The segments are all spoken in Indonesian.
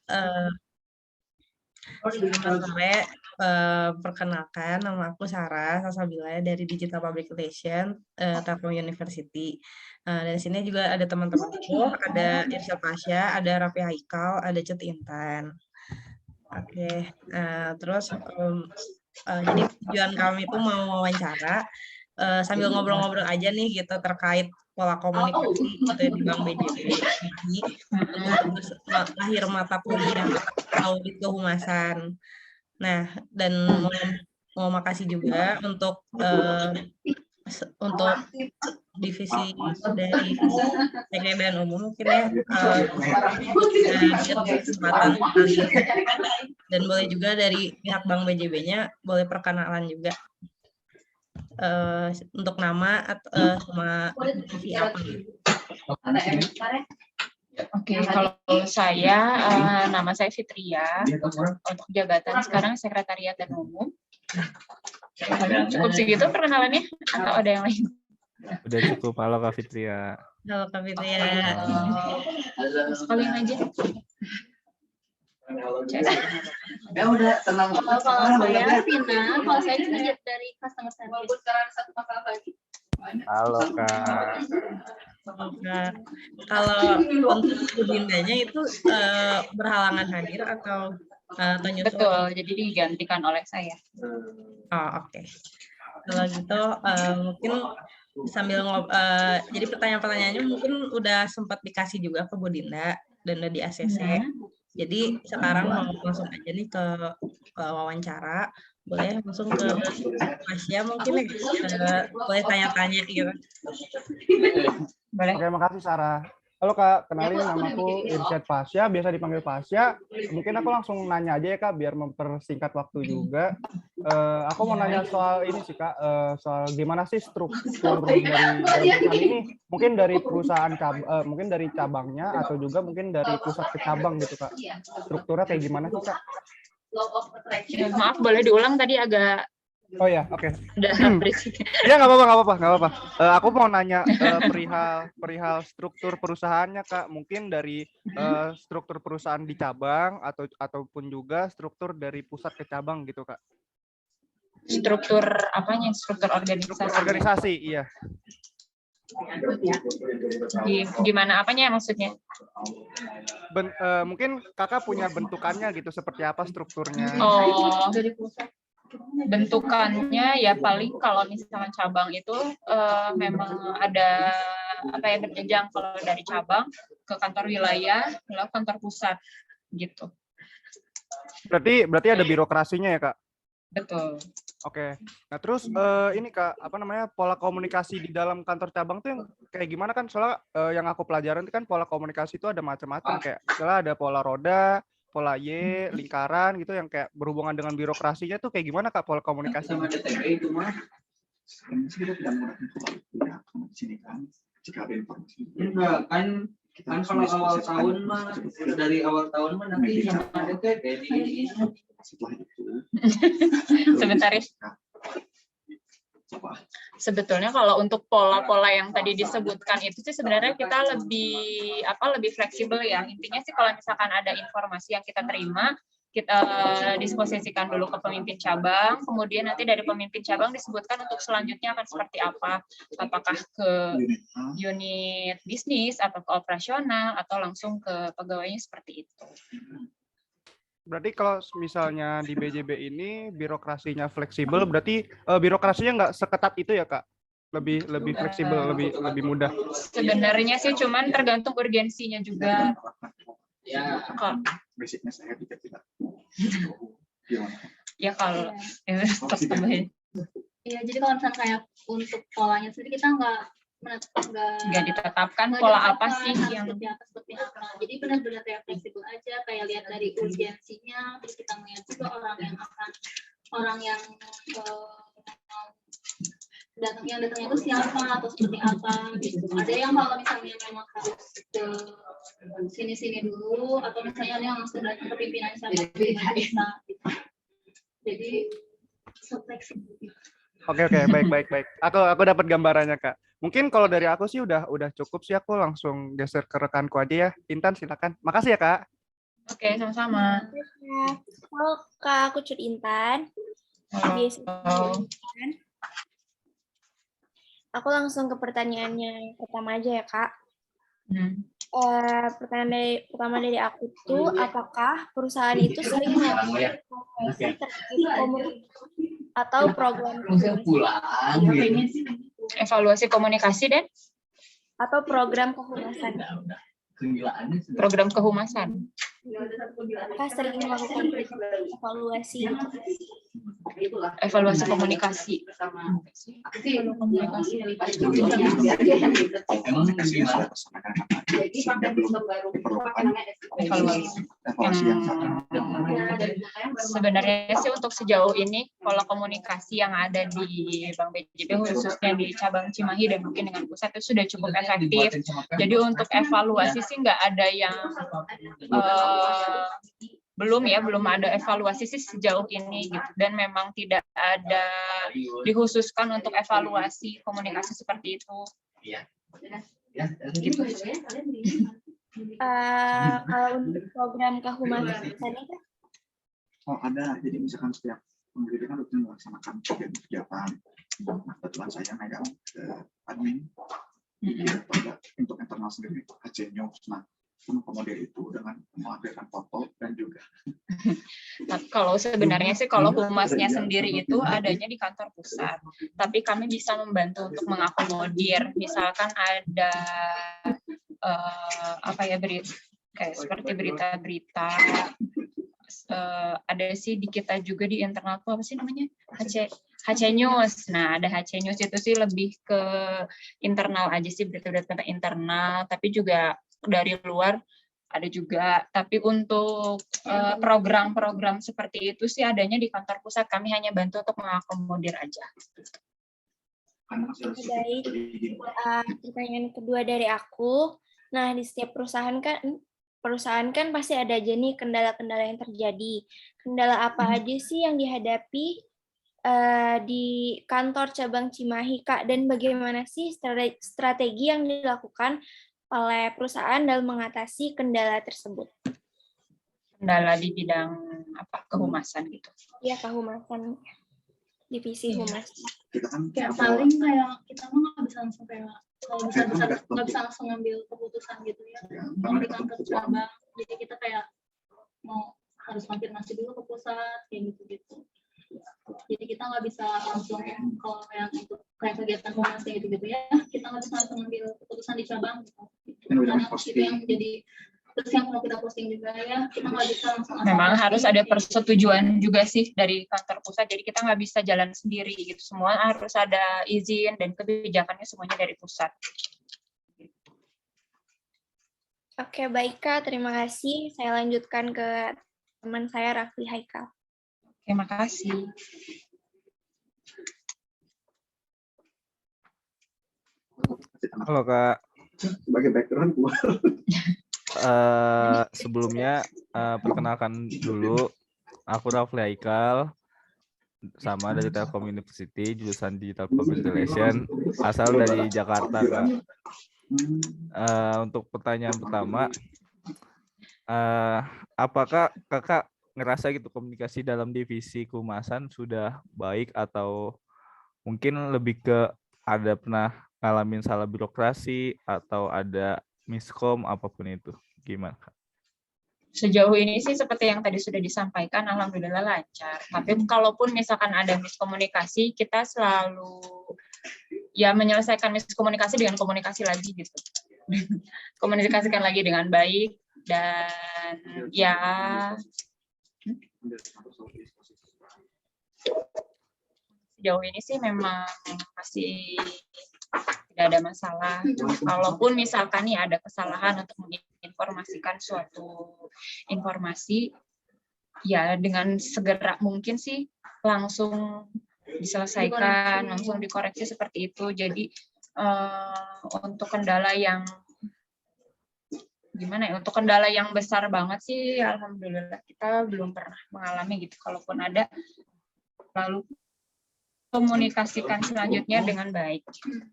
Eee, Selamat sore, perkenalkan nama aku Sarah Salsabila dari Digital Public Relation, Telkom University. Dari sini juga ada teman-temanku, ada Irsyad Pasha, ada Raffi Haikal, ada Cut Intan. Oke, terus, jadi tujuan kami itu mau wawancara, sambil ngobrol-ngobrol aja nih gitu terkait pola komunikasi gitu ya di Bank BJB ini untuk lahir mata kuliah audit kehumasan. Nah, dan mau makasih juga untuk divisi dari PKBN Umum mungkin ya, dikasih kesempatan kali ini. Dan boleh juga dari pihak Bank BJB-nya boleh perkenalan juga untuk nama sama divisi apa gitu. Oke, kalau saya nama saya Fitria, untuk jabatan sekarang Sekretariat dan Umum. Cukup segitu perkenalannya atau ada yang lain? Udah cukup. Halo Kak Fitria. Halo Kak Fitria. Sekalian aja. Ya udah tenang. Kalau saya Vina, kalau saya juga dari customer service. Halo Kak. Nah, kalau untuk Bundanya itu berhalangan hadir atau nyusul? Betul, jadi digantikan oleh saya. Oh, oke. Kalau gitu mungkin sambil jadi pertanyaan-pertanyaannya mungkin udah sempat dikasih juga ke Bu Dinda dan udah di ACC. Jadi sekarang mau langsung aja nih ke wawancara. Boleh langsung ke Pasha mungkin ya, boleh tanya-tanya gitu. Boleh. Oke, makasih Sarah. Halo Kak, kenalin namaku Irsyad Pasha, biasa dipanggil Pasha. Mungkin aku langsung nanya aja ya Kak, biar mempersingkat waktu juga. Aku mau nanya soal ini sih Kak, soal gimana sih struktur dari perusahaan ini? Mungkin dari perusahaan mungkin dari cabangnya atau juga mungkin dari pusat ke cabang gitu Kak. Strukturnya kayak gimana sih Kak? Maaf, boleh diulang tadi agak. Oh ya, oke. Udah berisik. Ya nggak apa-apa. Aku mau nanya perihal struktur perusahaannya Kak. Mungkin dari struktur perusahaan di cabang ataupun juga struktur dari pusat ke cabang gitu Kak. Struktur apanya? Struktur organisasi. Organisasi, iya. Gimana apanya maksudnya? Mungkin Kakak punya bentukannya gitu, seperti apa strukturnya? Oh, bentukannya ya paling kalau misalkan cabang itu memang ada apa ya berjenjang, kalau dari cabang ke kantor wilayah lalu kantor pusat gitu. Berarti ada birokrasinya ya Kak? Betul. Oke. Nah terus ini Kak, apa namanya, pola komunikasi di dalam kantor cabang tuh yang kayak gimana kan? Soalnya yang aku pelajaran itu kan pola komunikasi itu ada macam-macam, kayak misalnya ada pola roda, pola Y, lingkaran gitu, yang kayak berhubungan dengan birokrasinya tuh kayak gimana Kak pola komunikasinya? Enggak kan kalau awal tahun mah dari awal tahun mah nanti yang ada kayak di Setelah itu Sebentar ya. Sebetulnya kalau untuk pola-pola yang tadi disebutkan itu sih sebenarnya kita lebih fleksibel ya. Intinya sih kalau misalkan ada informasi yang kita terima, kita disposisikan dulu ke pemimpin cabang, kemudian nanti dari pemimpin cabang disebutkan untuk selanjutnya akan seperti apa, apakah ke unit bisnis atau ke operasional atau langsung ke pegawainya seperti itu. Berarti kalau misalnya di BJB ini birokrasinya fleksibel, berarti birokrasinya nggak seketat itu ya Kak? Lebih fleksibel, lebih mudah. Sebenarnya sih cuman tergantung urgensinya juga. ya basicnya saya tidak. Ya kalau tetap tambahin. Iya, jadi kalau misalnya kayak untuk polanya sendiri kita nggak ditetapkan pola apa sih yang seperti apa. Jadi benar-benar kayak fleksibel aja, kayak lihat dari urgensinya, terus kita melihat juga orang yang datangnya itu siapa atau seperti apa gitu. Ada yang kalau misalnya memang harus ke sini dulu, atau misalnya yang langsung datang ke pimpinan cabang bisa gitu. Jadi fleksibel. Oke, baik. Aku dapat gambarannya Kak. Mungkin kalau dari aku sih udah cukup sih, aku langsung geser ke rekanku aja ya. Intan silakan. Makasih ya Kak. Oke, sama-sama. Halo Kak, aku Cut Intan. Biasa Halo. Aku langsung ke pertanyaannya yang pertama aja ya Kak. Pertanyaan pertama dari aku tuh, apakah perusahaan itu sering melakukan evaluasi terkait komunikasi atau program Evaluasi komunikasi dan atau program kehumasan? program kehumasan. Apakah sering melakukan evaluasi? Evaluasi komunikasi. Sebenarnya sih untuk sejauh ini pola komunikasi yang ada di Bank BJB khususnya di cabang Cimahi dan mungkin dengan pusat itu sudah cukup efektif. Jadi untuk evaluasi sih nggak ada yang belum ada evaluasi sih sejauh ini gitu, dan memang tidak ada dikhususkan untuk evaluasi komunikasi seperti itu. Gitu. Kalau untuk program kehumasan itu? Oh ada, jadi misalkan setiap pendidik kan rutin melaksanakan kegiatan. Nah, kebetulan saya megang admin untuk internal sendiri HC News. Nah, mengakomodir itu dengan melampirkan foto dan juga. Nah, kalau sebenarnya sih kalau humasnya sendiri itu adanya di kantor pusat, tapi kami bisa membantu untuk mengakomodir. Misalkan ada kayak seperti berita-berita. Ada sih di kita juga di internal tuh apa sih namanya HC News. Nah ada HC News itu sih lebih ke internal aja sih, berita-berita internal, tapi juga dari luar ada juga. Tapi untuk program-program seperti itu sih adanya di kantor pusat, kami hanya bantu untuk mengakomodir aja. Baik, pertanyaan kedua dari aku. Nah di setiap perusahaan kan pasti ada aja nih kendala-kendala yang terjadi. Kendala apa aja sih yang dihadapi di kantor cabang Cimahi, Kak? Dan bagaimana sih strategi yang dilakukan oleh perusahaan dalam mengatasi kendala tersebut? Kendala di bidang apa? Kehumasan gitu. Iya, kehumasan. Divisi humas. Kayak paling kayak kita mah nggak bisa langsung kayak kalau nggak bisa langsung ngambil keputusan gitu ya. Kalau di kantor cabang, jadi kita kayak mau harus konfirmasi dulu ke pusat kayak gitu. Jadi kita nggak bisa langsung kalau yang itu kayak kegiatan humas gitu ya, kita nggak bisa langsung ngambil keputusan di cabang. Karena itu yang jadi terus yang mau kita posting juga ya, kita nggak bisa langsung. Memang harus ada persetujuan juga sih dari kantor pusat, jadi kita nggak bisa jalan sendiri gitu. Semua harus ada izin dan kebijakannya semuanya dari pusat. Oke, baik Kak, terima kasih. Saya lanjutkan ke teman saya Rafli Haikal. Terima kasih. Halo Kak. Sebagai background Sebelumnya perkenalkan dulu, aku Rafli Haikal, sama dari Telkom University, jurusan Digital Public Relation, asal dari Jakarta, Kak. Untuk pertanyaan pertama, apakah Kakak ngerasa gitu komunikasi dalam divisi kehumasan sudah baik atau mungkin lebih ke ada pernah ngalamin salah birokrasi atau ada miskom apapun itu? Gimana, Kak? Sejauh ini sih seperti yang tadi sudah disampaikan, alhamdulillah lancar. Tapi kalaupun misalkan ada miskomunikasi, kita selalu ya menyelesaikan miskomunikasi dengan komunikasi lagi gitu. Komunikasikan lagi dengan baik dan ya sejauh ini sih memang masih tidak ada masalah. Kalaupun misalkan nih ada kesalahan untuk menginformasikan suatu informasi, ya dengan segera mungkin sih langsung diselesaikan, langsung dikoreksi seperti itu. Jadi untuk kendala yang gimana ya? Untuk kendala yang besar banget sih, alhamdulillah kita belum pernah mengalami gitu. Kalaupun ada, lalu komunikasikan selanjutnya dengan baik.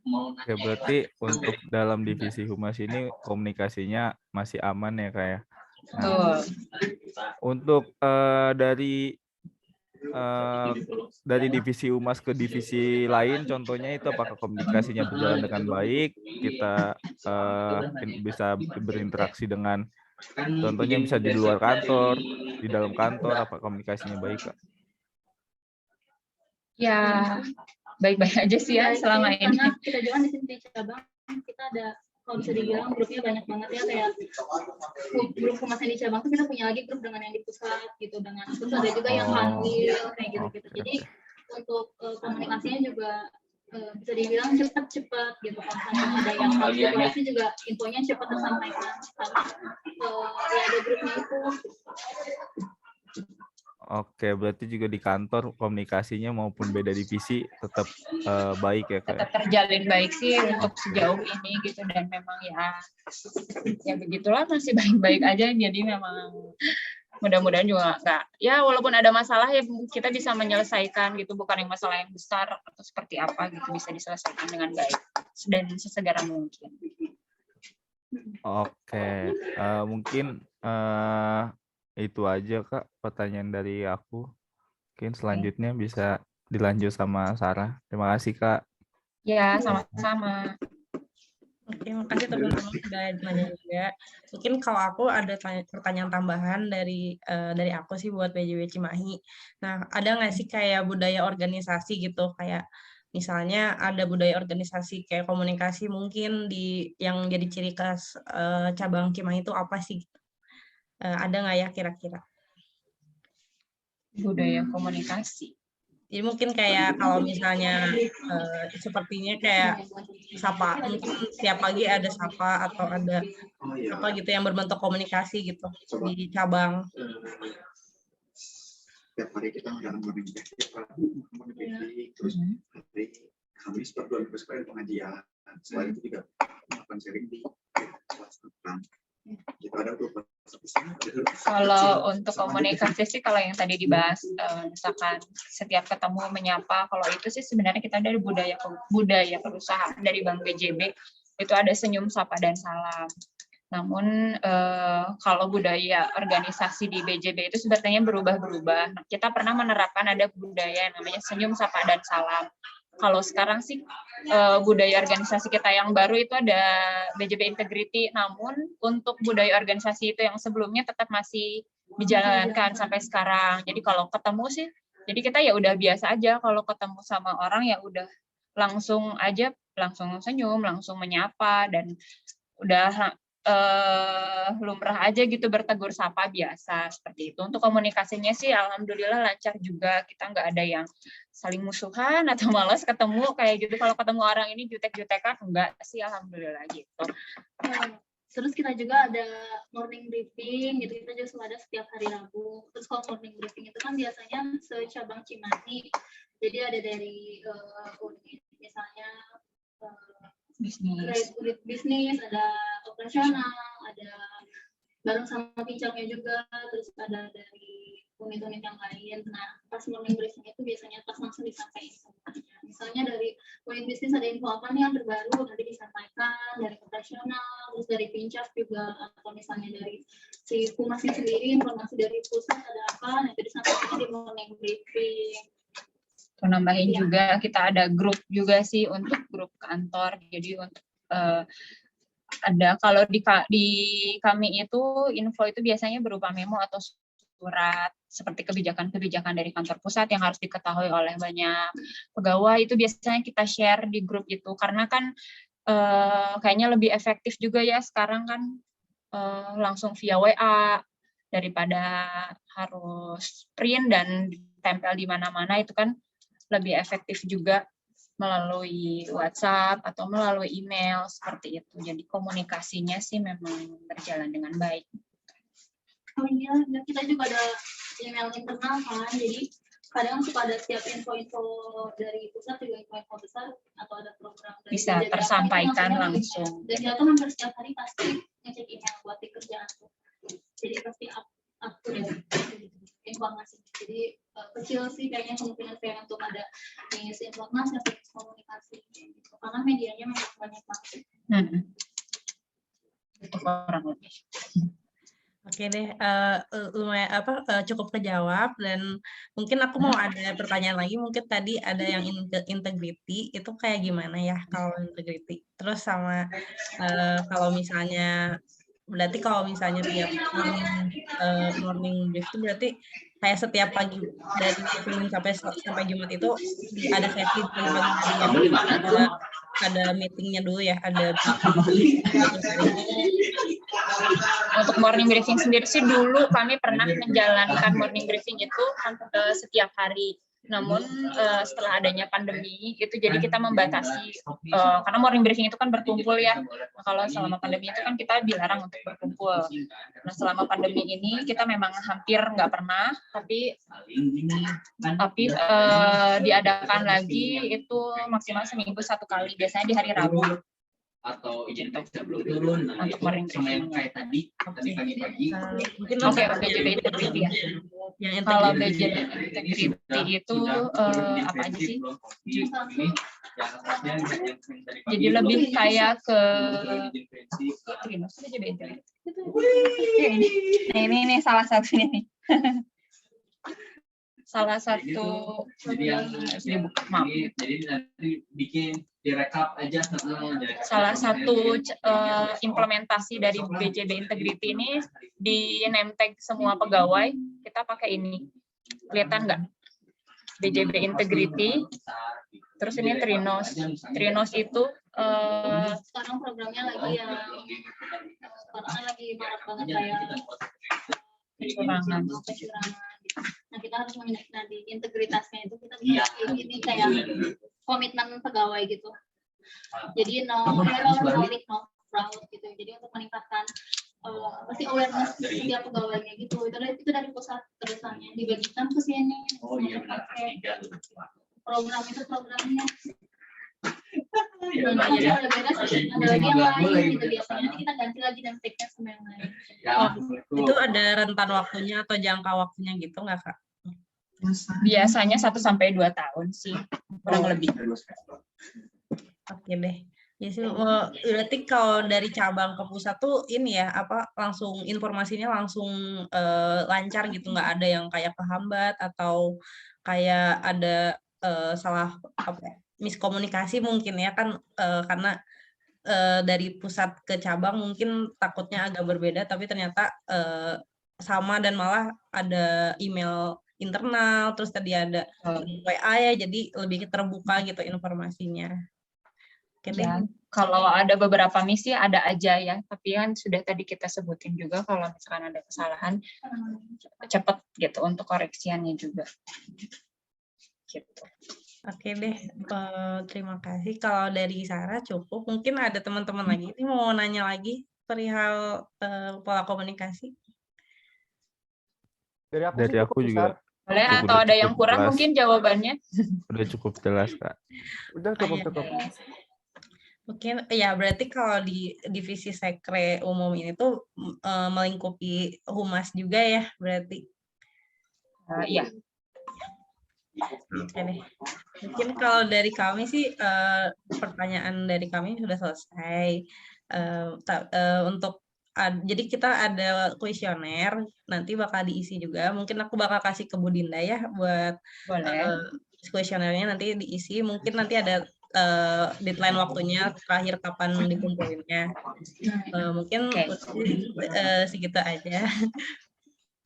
Oke, berarti untuk dalam divisi humas ini komunikasinya masih aman ya, kayak Betul. Untuk dari divisi Humas ke divisi lain, contohnya itu apakah komunikasinya berjalan dengan baik, kita bisa berinteraksi dengan, contohnya bisa di luar kantor, di dalam kantor, apa komunikasinya baik, Kak? Ya, baik-baik aja sih ya selama ini. Karena kita juga di sini di cabang, kita ada, kalau bisa dibilang grupnya banyak banget ya, kayak grup humas yang di cabang tuh kita punya lagi grup dengan yang di pusat gitu, dengan terus ada juga yang panggil kayak gitu-gitu. Jadi untuk komunikasinya juga bisa dibilang cepat-cepat gitu. Kalau ada yang harus dikoreksi juga infonya cepat tersampaikan karena ya ada grupnya itu. Oke, berarti juga di kantor komunikasinya maupun beda divisi tetap baik ya, Kak? Tetap terjalin baik sih untuk sejauh ini gitu, dan memang ya begitulah, masih baik-baik aja. Jadi memang mudah-mudahan juga enggak, ya walaupun ada masalah ya kita bisa menyelesaikan gitu, bukan yang masalah yang besar atau seperti apa gitu, bisa diselesaikan dengan baik dan sesegera mungkin. Oke, mungkin itu aja, Kak, pertanyaan dari aku. Mungkin selanjutnya bisa dilanjut sama Sarah. Terima kasih, Kak. Ya, sama-sama. Oke, makasih teman-teman sudah nanya juga. Mungkin kalau aku ada pertanyaan tambahan dari aku sih buat BJB Cimahi. Nah, ada nggak sih kayak budaya organisasi gitu, kayak misalnya ada budaya organisasi kayak komunikasi mungkin yang jadi ciri khas cabang Cimahi itu apa sih? Ada nggak ya kira-kira? Budaya komunikasi. Jadi mungkin kayak kalau misalnya sepertinya kayak sapa, mungkin tiap pagi ada sapa atau ada apa gitu yang berbentuk komunikasi gitu di cabang. Tiap hari kita dalam morning briefing, terus hari Kamis per 2 minggu sekali pengajian. Selain itu juga melakukan sharing di kelas tentang Kalau untuk komunikasi sih, kalau yang tadi dibahas, misalkan setiap ketemu menyapa, kalau itu sih sebenarnya kita dari budaya perusahaan dari Bank BJB itu ada senyum, sapa, dan salam. Namun kalau budaya organisasi di BJB itu sebetulnya berubah-berubah. Nah, kita pernah menerapkan ada budaya yang namanya senyum, sapa, dan salam. Kalau sekarang sih budaya organisasi kita yang baru itu ada BJB Integrity, namun untuk budaya organisasi itu yang sebelumnya tetap masih dijalankan sampai sekarang. Jadi kalau ketemu sih, jadi kita ya udah biasa aja kalau ketemu sama orang ya udah langsung aja, langsung senyum, langsung menyapa, dan udah lumrah aja gitu bertegur sapa biasa seperti itu. Untuk komunikasinya sih alhamdulillah lancar juga, kita nggak ada yang saling musuhan atau malas ketemu kayak gitu. Kalau ketemu orang ini jutek-jutekan enggak sih, alhamdulillah gitu. Terus kita juga ada morning briefing gitu, kita juga ada setiap hari Rabu. Terus kalau morning briefing itu kan biasanya secabang Cimahi, jadi ada dari unit misalnya bisnis, ada operasional, ada bareng sama pincangnya juga, terus ada dari unit-unit yang lain. Nah, pas morning briefing itu biasanya pas langsung disampaikan semuanya. Misalnya dari unit bisnis ada info apa nih yang terbaru, nanti disampaikan dari operasional, terus dari pincang juga, atau misalnya dari si humasnya sendiri, informasi dari pusat ada apa, nanti disampaikan di morning briefing. Nambahin juga kita ada grup juga sih untuk grup kantor. Jadi untuk ada kalau di kami itu info itu biasanya berupa memo atau surat seperti kebijakan-kebijakan dari kantor pusat yang harus diketahui oleh banyak pegawai, itu biasanya kita share di grup itu, karena kan kayaknya lebih efektif juga ya sekarang kan langsung via WA daripada harus print dan tempel di mana-mana. Itu kan lebih efektif juga melalui WhatsApp atau melalui email seperti itu. Jadi komunikasinya sih memang berjalan dengan baik. Oh iya, kita juga ada email internal kan, jadi kadang suka ada setiap info-info dari pusat juga info-info besar atau ada program dari bisa tersampaikan langsung. Dan kita tuh hampir setiap hari pasti ngecek email buat di kerjaan tuh. Jadi pasti update informasi. Jadi kecil sih kayaknya kemungkinan kayak untuk ada ngisi informasi atau komunikasi gitu. Karena medianya memang banyak banget. Itu kurang lebih. Oke, Oke deh, lumayan cukup kejawab dan mungkin aku mau ada pertanyaan lagi, mungkin tadi ada yang integrity, itu kayak gimana ya kalau integrity? Terus sama, kalau misalnya berarti kalau misalnya tiap morning brief itu berarti kayak setiap pagi dari Senin sampai Jumat itu ada sesi pagi-pagi harinya dulu, ada meeting-nya dulu ya, ada setiap hari. Untuk morning briefing sendiri sih dulu kami pernah menjalankan morning briefing itu setiap hari. Namun setelah adanya pandemi itu jadi kita membatasi karena morning briefing itu kan berkumpul ya. Nah, kalau selama pandemi itu kan kita dilarang untuk berkumpul. Nah selama pandemi ini kita memang hampir nggak pernah, tapi diadakan lagi itu maksimal seminggu 1 kali, biasanya di hari Rabu. Atau izin teks belum turun Untuk morning sama yang briefing. kayak tadi pagi-pagi Mungkin Oke, BJB integrity ya. yang Kalau integrity. BJB integrity itu apa aja sih? Jadi lebih kayak ke BJB integrity. Nah, ini salah satunya nih. Salah satu maaf. Jadi nanti bikin direkap aja. Salah satu implementasi dari BJB Integrity ini di name tag semua pegawai kita pakai ini. Kelihatan nggak? BJB Integrity. Terus ini Trinos. Trinos itu Sekarang programnya lagi yang sekarang lagi marak banget kayak kecurangan. Nah kita harus mengenai di integritasnya itu kita bisa ini kayak komitmen pegawai gitu. Jadi no error, no leak, no fraud gitu. Jadi untuk meningkatkan awareness setiap pegawainya gitu. Itu dari pusat terusannya dibagikan ke sini. Oh iya benar. Program itu programnya. Ya, Nah, jadi ada beres, ada lagi yang lain gitu biasanya. Nanti kita ganti lagi dan take-nya sama yang lain. Itu ada rentan waktunya atau jangka waktunya gitu nggak, Kak? Biasanya 1 sampai 2 tahun sih, kurang lebih. Oke deh. Ya sih, berarti kalau dari cabang ke pusat tuh ini ya langsung informasinya langsung lancar gitu, nggak ada yang kayak kehambat atau kayak ada salah miskomunikasi mungkin ya kan, karena dari pusat ke cabang mungkin takutnya agak berbeda tapi ternyata sama dan malah ada email internal, terus tadi ada WA ya, jadi lebih terbuka gitu informasinya. Oke deh. Ya, kalau ada beberapa misi ada aja ya, tapi kan sudah tadi kita sebutin juga kalau misalkan ada kesalahan cepat gitu untuk koreksiannya juga. Gitu. Oke deh, terima kasih. Kalau dari Sarah cukup, mungkin ada teman-teman lagi ini mau nanya lagi perihal pola komunikasi. Dari aku juga. Boleh Udah atau ada yang cukup kurang jelas. mungkin jawabannya? Udah cukup jelas, Kak. Udah cukup. Mungkin ya berarti kalau di divisi sekre umum ini tuh melingkupi humas juga ya berarti. Iya. Oke deh. Mungkin kalau dari kami sih pertanyaan dari kami sudah selesai. Untuk jadi kita ada kuesioner nanti bakal diisi juga. Mungkin aku bakal kasih ke Bu Dinda ya buat kuesionernya nanti diisi. Mungkin nanti ada deadline waktunya terakhir kapan dikumpulinnya. Mungkin segitu aja.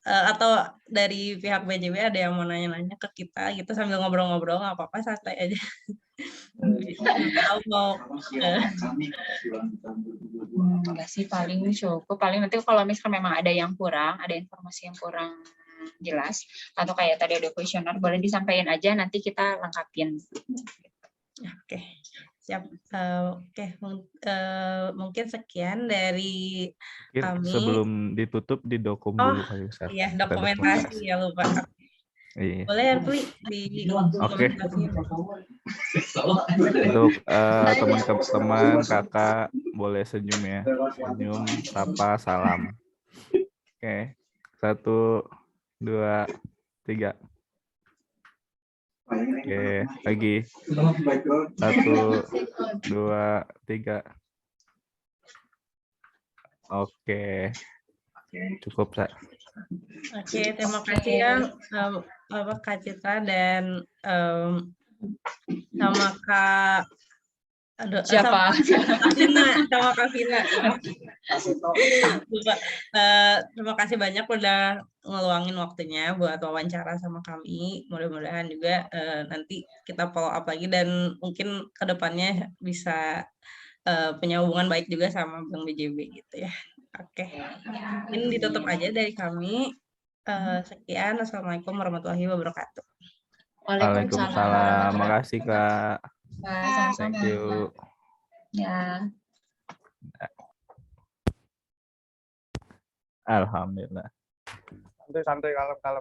Atau dari pihak BJB ada yang mau nanya-nanya ke kita gitu sambil ngobrol-ngobrol, nggak apa-apa, santai aja. Tahu mau enggak sih, paling cukup. Paling nanti kalau misalkan memang ada yang kurang, ada informasi yang kurang jelas atau kayak tadi ada kuesioner, boleh disampaikan aja, nanti kita lengkapin. Oke. Siap. Oke, mungkin sekian dari kami. Sebelum ditutup di dokum dulu kali Ustaz. Iya, dokumentasi ya lupa. Iya. Boleh ya, Pli, di dokumentasi. Untuk teman-teman kakak boleh senyum ya. Senyum, sapa, salam. Oke. 1, 2, 3. Oke, lagi. 1, 2, 3. Oke. Cukup, Kak. Oke, terima kasih ya Kak Citra dan sama Kak Siapa? sama Kak Vina. Lupa. Terima kasih banyak udah ngeluangin waktunya buat wawancara sama kami. Mudah-mudahan juga nanti kita follow up lagi dan mungkin kedepannya bisa punya hubungan baik juga sama Bank BJB gitu ya. Oke, ini ditutup aja dari kami. Sekian, Assalamualaikum warahmatullahi wabarakatuh. Waalaikumsalam. Makasih, Kak. Sama-sama. Thank you. Ya. Alhamdulillah. Santai-santai, kalem-kalem.